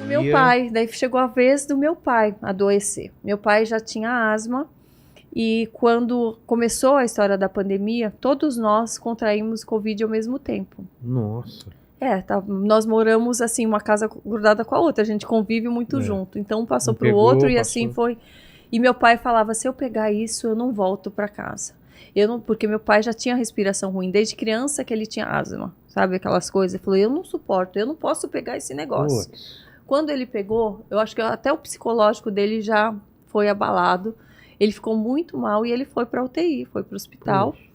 Meu pai, daí chegou a vez do meu pai adoecer. Meu pai já tinha asma e quando começou a história da pandemia, todos nós contraímos Covid ao mesmo tempo. Nossa. Nós moramos assim, uma casa grudada com a outra, a gente convive muito junto. Então um passou pro outro e assim foi. E meu pai falava, se eu pegar isso, eu não volto para casa. Eu não, porque meu pai já tinha respiração ruim desde criança que ele tinha asma, sabe aquelas coisas. Ele falou, eu não suporto, eu não posso pegar esse negócio. Quando ele pegou, eu acho que até o psicológico dele já foi abalado. Ele ficou muito mal e ele foi para UTI, foi para o hospital. Poxa.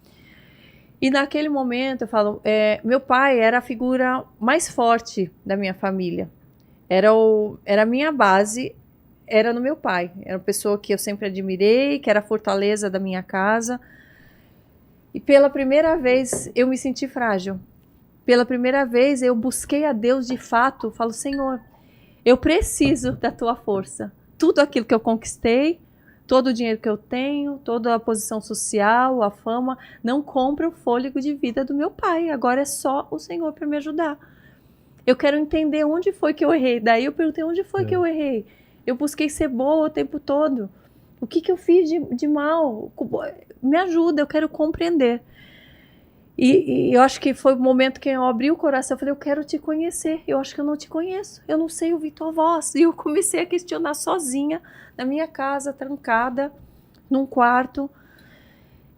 E naquele momento, eu falo, meu pai era a figura mais forte da minha família. Era a minha base, era no meu pai. Era uma pessoa que eu sempre admirei, que era a fortaleza da minha casa. E pela primeira vez eu me senti frágil. Pela primeira vez eu busquei a Deus de fato. Falo, Senhor, eu preciso da tua força. Tudo aquilo que eu conquistei, todo o dinheiro que eu tenho, toda a posição social, a fama, não compra o fôlego de vida do meu pai. Agora é só o Senhor para me ajudar. Eu quero entender onde foi que eu errei. Daí eu perguntei, onde foi que eu errei? Eu busquei ser boa o tempo todo. O que eu fiz de mal? Me ajuda, eu quero compreender. E eu acho que foi o momento que eu abri o coração. Eu falei, eu quero te conhecer. Eu acho que eu não te conheço. Eu não sei ouvir tua voz. E eu comecei a questionar sozinha, na minha casa, trancada, num quarto.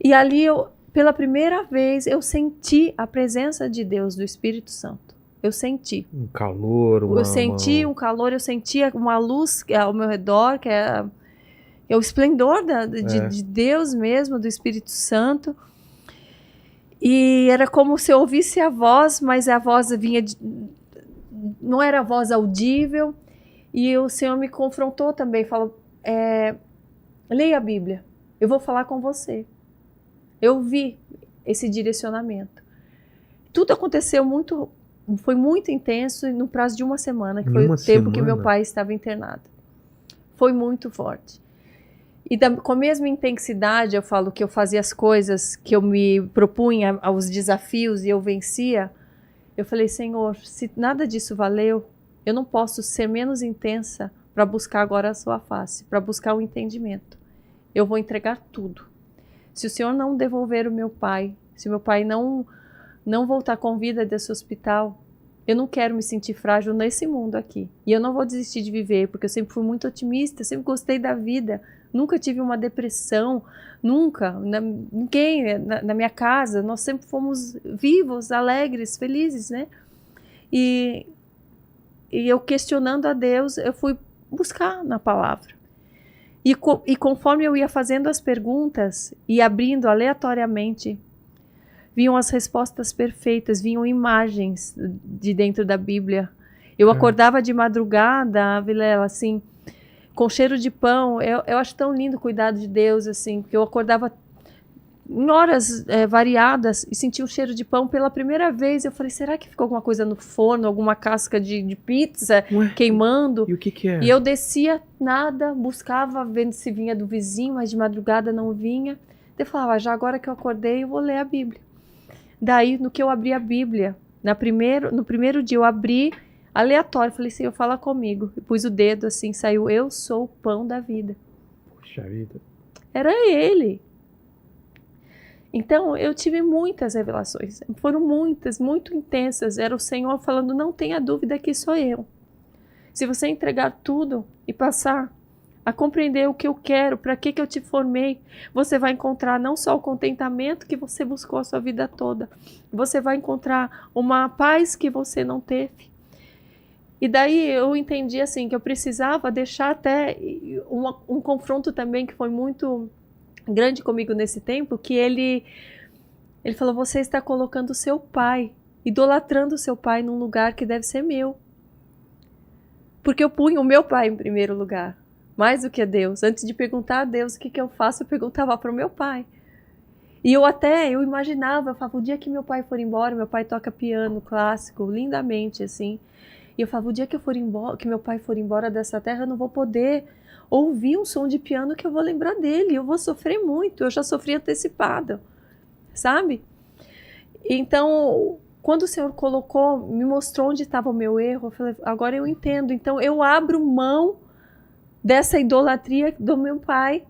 E ali, pela primeira vez, eu senti a presença de Deus, do Espírito Santo. Eu senti. Um calor, eu senti um calor, eu sentia uma luz ao meu redor, que é o esplendor de Deus mesmo, do Espírito Santo. E era como se eu ouvisse a voz, mas a voz vinha não era a voz audível. E o Senhor me confrontou também, falou, leia a Bíblia, eu vou falar com você. Eu vi esse direcionamento. Tudo aconteceu foi muito intenso no prazo de uma semana, que foi o tempo que meu pai estava internado. Foi muito forte. E com a mesma intensidade, eu falo que eu fazia as coisas que eu me propunha, aos desafios, e eu vencia. Eu falei, Senhor, se nada disso valeu, eu não posso ser menos intensa para buscar agora a sua face, para buscar o entendimento. Eu vou entregar tudo. Se o Senhor não devolver o meu pai, se o meu pai não voltar com vida desse hospital, eu não quero me sentir frágil nesse mundo aqui. E eu não vou desistir de viver, porque eu sempre fui muito otimista, sempre gostei da vida. Nunca tive uma depressão, nunca. Ninguém na minha casa, nós sempre fomos vivos, alegres, felizes, né? E eu questionando a Deus, eu fui buscar na palavra. E conforme eu ia fazendo as perguntas e abrindo aleatoriamente, vinham as respostas perfeitas, vinham imagens de dentro da Bíblia. Eu acordava de madrugada, Vilela, assim, com cheiro de pão. Eu acho tão lindo o cuidado de Deus, assim, porque eu acordava em horas variadas e sentia o cheiro de pão pela primeira vez. Eu falei, será que ficou alguma coisa no forno, alguma casca de pizza queimando? E o que é? E eu descia, nada, buscava, vendo se vinha do vizinho, mas de madrugada não vinha. Eu falava, já agora que eu acordei, eu vou ler a Bíblia. Daí, no que eu abri a Bíblia, no primeiro dia eu abri aleatório, falei, Senhor, fala comigo. E pus o dedo assim, saiu, eu sou o pão da vida. Puxa vida. Era ele. Então, eu tive muitas revelações, foram muitas, muito intensas. Era o Senhor falando, não tenha dúvida que sou eu. Se você entregar tudo e passar a compreender o que eu quero, para que eu te formei, você vai encontrar não só o contentamento que você buscou a sua vida toda, você vai encontrar uma paz que você não teve. E daí eu entendi assim que eu precisava deixar até um confronto também que foi muito grande comigo nesse tempo, que ele falou, você está colocando o seu pai, idolatrando o seu pai num lugar que deve ser meu. Porque eu punho o meu pai em primeiro lugar. Mais do que a Deus. Antes de perguntar a Deus o que eu faço, eu perguntava para o meu pai. E eu imaginava, eu falava, o dia que meu pai for embora, meu pai toca piano clássico, lindamente, assim. E eu falava, o dia que meu pai for embora dessa terra, eu não vou poder ouvir um som de piano que eu vou lembrar dele. Eu vou sofrer muito, eu já sofri antecipado, sabe? Então, quando o Senhor colocou, me mostrou onde estava o meu erro, eu falei, agora eu entendo. Então eu abro mão dessa idolatria do meu pai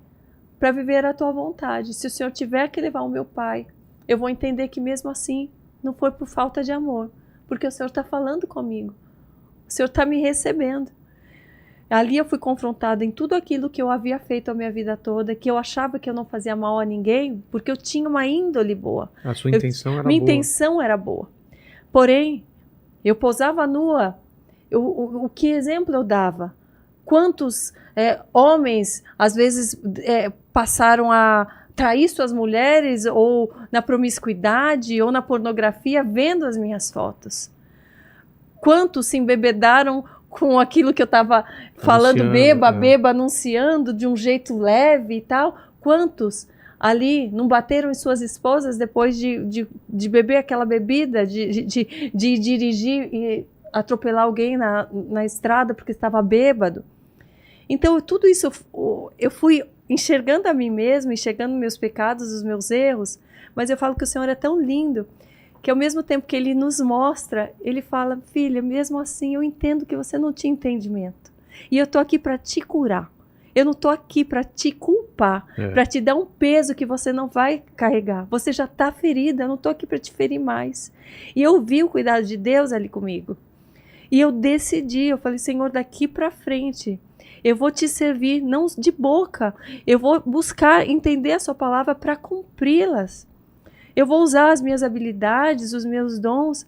para viver a tua vontade. Se o Senhor tiver que levar o meu pai, eu vou entender que mesmo assim não foi por falta de amor, porque o Senhor está falando comigo. O Senhor está me recebendo. Ali eu fui confrontada em tudo aquilo que eu havia feito a minha vida toda, que eu achava que eu não fazia mal a ninguém, porque eu tinha uma índole boa. A sua intenção era boa. Minha intenção era boa. Porém, eu posava nua. O que exemplo eu dava? Quantos homens, às vezes, passaram a trair suas mulheres, ou na promiscuidade, ou na pornografia, vendo as minhas fotos? Quantos se embebedaram com aquilo que eu estava falando, beba, anunciando de um jeito leve e tal? Quantos ali não bateram em suas esposas depois de beber aquela bebida, de dirigir e atropelar alguém na estrada porque estava bêbado? Então, tudo isso eu fui enxergando a mim mesma, enxergando meus pecados, os meus erros, mas eu falo que o Senhor é tão lindo, que ao mesmo tempo que Ele nos mostra, Ele fala, filha, mesmo assim eu entendo que você não tinha entendimento. E eu estou aqui para te curar. Eu não estou aqui para te culpar, para te dar um peso que você não vai carregar. Você já está ferida, eu não estou aqui para te ferir mais. E eu vi o cuidado de Deus ali comigo. E eu decidi, eu falei, Senhor, daqui para frente, eu vou te servir, não de boca. Eu vou buscar entender a sua palavra para cumpri-las. Eu vou usar as minhas habilidades, os meus dons,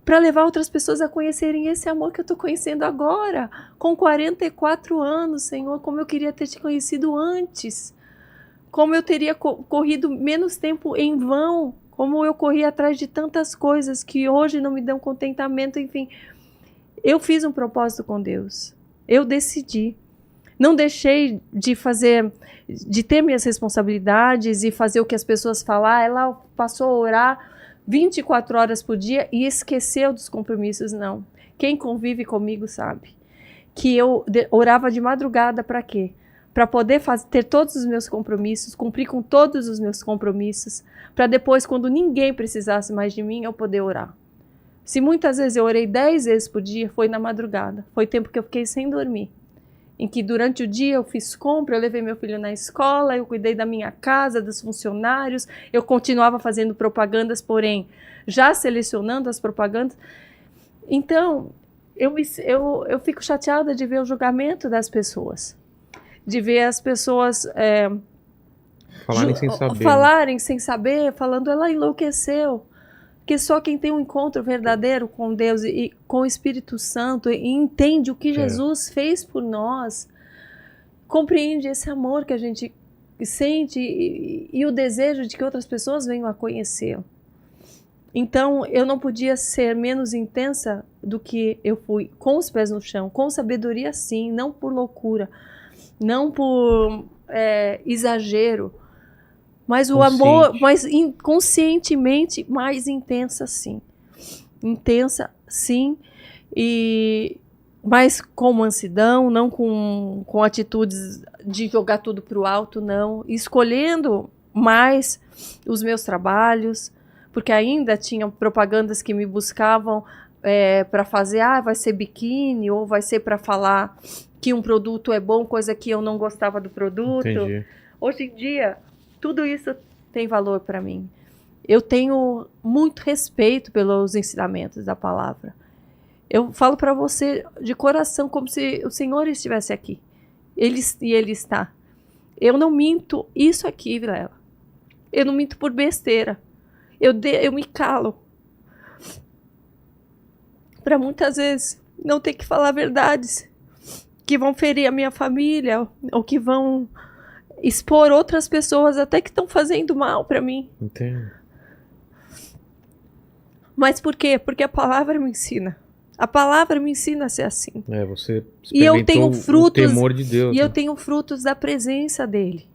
para levar outras pessoas a conhecerem esse amor que eu estou conhecendo agora. Com 44 anos, Senhor, como eu queria ter te conhecido antes. Como eu teria corrido menos tempo em vão. Como eu corri atrás de tantas coisas que hoje não me dão contentamento. Enfim, eu fiz um propósito com Deus. Eu decidi. Não deixei de ter minhas responsabilidades e fazer o que as pessoas falam. Ela passou a orar 24 horas por dia e esqueceu dos compromissos. Não. Quem convive comigo sabe que eu orava de madrugada para quê? Para poder ter todos os meus compromissos, cumprir com todos os meus compromissos, para depois, quando ninguém precisasse mais de mim, eu poder orar. Se muitas vezes eu orei 10 vezes por dia, foi na madrugada. Foi tempo que eu fiquei sem dormir. Em que durante o dia eu fiz compra, eu levei meu filho na escola, eu cuidei da minha casa, dos funcionários, eu continuava fazendo propagandas, porém já selecionando as propagandas. Então, eu fico chateada de ver o julgamento das pessoas, de ver as pessoas falarem sem saber, falando, ela enlouqueceu. Porque só quem tem um encontro verdadeiro com Deus e com o Espírito Santo e entende o que Jesus fez por nós, compreende esse amor que a gente sente e o desejo de que outras pessoas venham a conhecê-lo. Então, eu não podia ser menos intensa do que eu fui, com os pés no chão, com sabedoria sim, não por loucura, não por exagero, mas o amor, mas inconscientemente mais intensa sim. Intensa sim, mas com mansidão, não com atitudes de jogar tudo para o alto, não. Escolhendo mais os meus trabalhos, porque ainda tinham propagandas que me buscavam para fazer, vai ser biquíni, ou vai ser para falar que um produto é bom, coisa que eu não gostava do produto. Entendi. Hoje em dia, tudo isso tem valor para mim. Eu tenho muito respeito pelos ensinamentos da palavra. Eu falo para você de coração, como se o Senhor estivesse aqui. Ele está. Eu não minto isso aqui, Vilela. Eu não minto por besteira. Eu me calo. Para muitas vezes não ter que falar verdades que vão ferir a minha família ou que vão expor outras pessoas até que estão fazendo mal para mim. Entendo. Mas por quê? Porque a palavra me ensina. A palavra me ensina a ser assim. Você e eu tenho frutos, o temor de Deus. E eu tenho frutos da presença dele.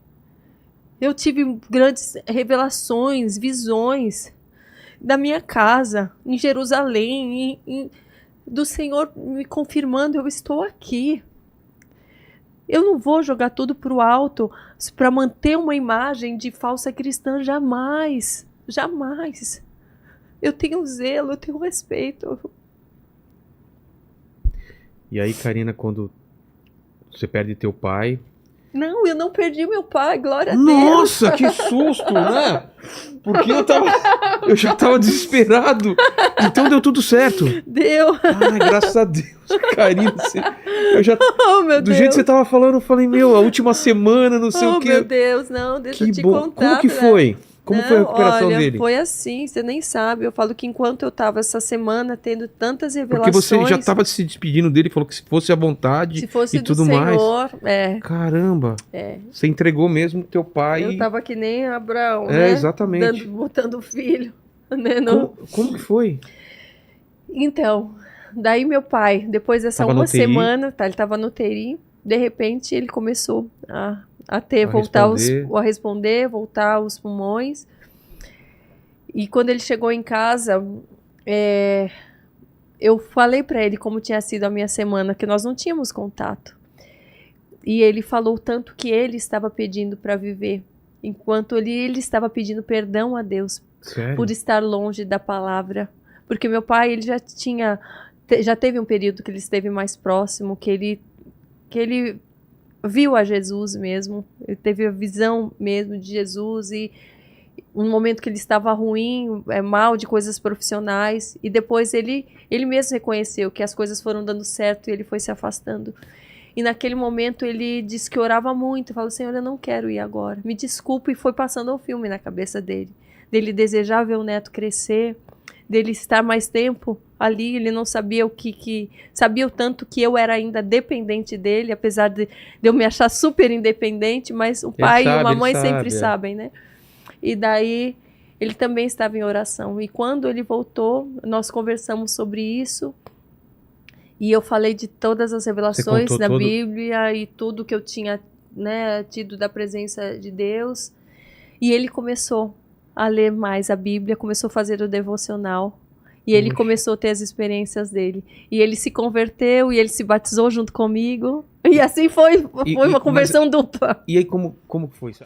Eu tive grandes revelações, visões da minha casa, em Jerusalém, do Senhor me confirmando, eu estou aqui. Eu não vou jogar tudo para o alto para manter uma imagem de falsa cristã, jamais, jamais. Eu tenho zelo, eu tenho respeito. E aí, Karina, quando você perde teu pai... Não, eu não perdi meu pai, glória a Deus. Nossa, que susto, né? Porque eu já tava desesperado. Então deu tudo certo. Deu. Ai, graças a Deus, Karina. Eu já, Oh, meu do Deus. jeito que você tava falando, eu falei, meu, a última semana, não sei o quê. Oh, meu Deus, não, deixa eu te contar. Como que foi? Como foi a recuperação olha, dele? Foi assim, você nem sabe. Eu falo que enquanto eu tava essa semana tendo tantas revelações... Porque você já tava se despedindo dele, falou que se fosse à vontade se fosse e tudo do mais. Senhor, Caramba. Você entregou mesmo teu pai. Eu tava que nem Abraão, né? Exatamente. Botando o filho. Né? Como que foi? Então, daí meu pai, depois dessa Tava uma semana, ele tava no UTI, de repente ele começou a responder, voltar os pulmões. E quando ele chegou em casa, eu falei para ele como tinha sido a minha semana, que nós não tínhamos contato. E ele falou tanto que ele estava pedindo para viver, enquanto ele estava pedindo perdão a Deus. Sério? Por estar longe da palavra. Porque meu pai, ele já teve um período que ele esteve mais próximo, que ele viu a Jesus mesmo, ele teve a visão mesmo de Jesus, e um momento que ele estava ruim, mal de coisas profissionais, e depois ele mesmo reconheceu que as coisas foram dando certo e ele foi se afastando. E naquele momento ele disse que orava muito, falou, Senhor, eu não quero ir agora, me desculpe, e foi passando o filme na cabeça dele desejar ver o neto crescer, dele estar mais tempo ali. Ele não sabia sabia o tanto que eu era ainda dependente dele, apesar de eu me achar super independente, mas o pai e a mãe sempre sabem, né? E daí ele também estava em oração, e quando ele voltou, nós conversamos sobre isso, e eu falei de todas as revelações da Bíblia e tudo que eu tinha, né, tido da presença de Deus, e ele começou a ler mais a Bíblia, começou a fazer o devocional, e ele começou a ter as experiências dele, e ele se converteu, e ele se batizou junto comigo, e assim foi uma conversão dupla. E aí como foi isso?